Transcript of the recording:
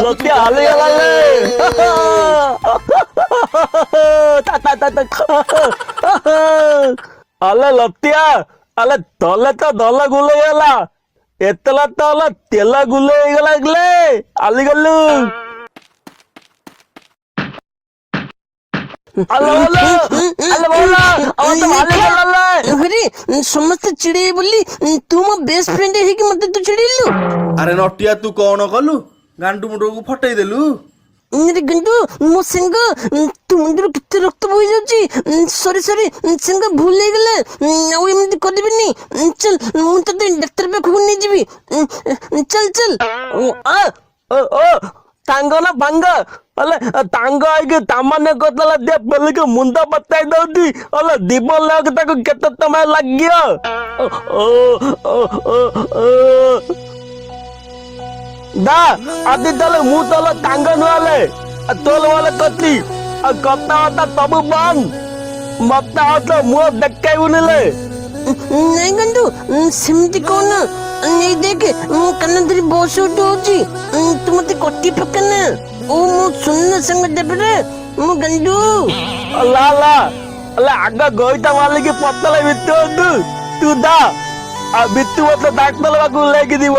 লতিয়া হালি গেলালে আলে লতিয়া আলে তলে তো দল গুলে গেলা এতলা তো হলো তেলা গুলে গেলা গলে আলি গেলু আলো আলো আলো বলো আমার তো ভালো গেলালে আরে ସମସ୍ତେ ଚିଡେଇ ବୋଲି ତୁ ମୋ ବେଷ୍ଟ ଫ୍ରେଣ୍ଡ ହେଇକି ମତେ ତୁ ଚିଡେଇଲୁ। ଆରେ ନଟିଆ ତୁ କଣ କଲୁ ଗାଣ୍ଡୁ ମୁଣ୍ଡକୁ ଫଟେଇ ଦେଲୁ। ଆରେ ଗଣ୍ଡୁ ମୋ ସାଙ୍ଗ ତୁ ମୁଣ୍ଡରୁ କେତେ ରକ୍ତ ବୋହି ଯାଉଛି। ସରି ସରି ସାଙ୍ଗ ଭୁଲ ହେଇଗଲା ଆଉ ଏମିତି କରିବିନି। ଚାଲ ମୁଁ ତତେ ଡାକ୍ତର ପାଖକୁ ନେଇଯିବି। ଚାଲ ଚାଲ ଓ ଓ ତାଙ୍ଗ ନା ଭାଙ୍ଗ ಅಲ್ಲ ತಾಂಗ ಆಗಿ ತಾಮಾನ್ಯ ಗೊತ್ತಲ್ಲ ದೇ ಬೆಳಿಗ್ಗೆ ಮುಂದೆ ಬರ್ತಾ ಇದ್ದವ್ರಿ ಅಲ್ಲ ದಿಬ್ಬಲ್ ತಾಕ ಕೆತ್ತ ತಮ ಲಗ್ಯ ದಾ ಅದಿದ್ದಲ್ಲ ಮೂತಲ್ಲ ತಾಂಗನು ಅಲೆ ತೋಲ ವಾಲ ಕತ್ತಿ ಕತ್ತಾವತ್ತ ತಬು ಬಂದ್ ಮತ್ತೆ ಅವತ್ತ ಮೂವ ದಕ್ಕಾಯಿವನಿಲೆ ନାଇଁ ଗଣ୍ଡୁ ସେମିତି କହୁନ। ଏଇ ଦେଖ ମୁଁ କାନ ଧରି ବସ ଉଠଉଛି ତୁ ମତେ କଟି ପକାନା। ଓ ମୋ ସୁନ ସାଙ୍ଗ ଦେବରେ ମୁଁ ଗଣ୍ଡୁ ಅಲ್ಲ ಅಲ್ಲ ಅಲ್ಲ ಅಗ್ಗ ಗೋಯ್ತ ಮಾಲಿಗೆ ಪತ್ತಲ ಬಿತ್ತು ತೂ ದಾ ಆ ಬಿತ್ತು ಮತ್ತೆ ಡಾಕ್ಟರ್ ಬಾಕು ಲೇಗಿದೀವ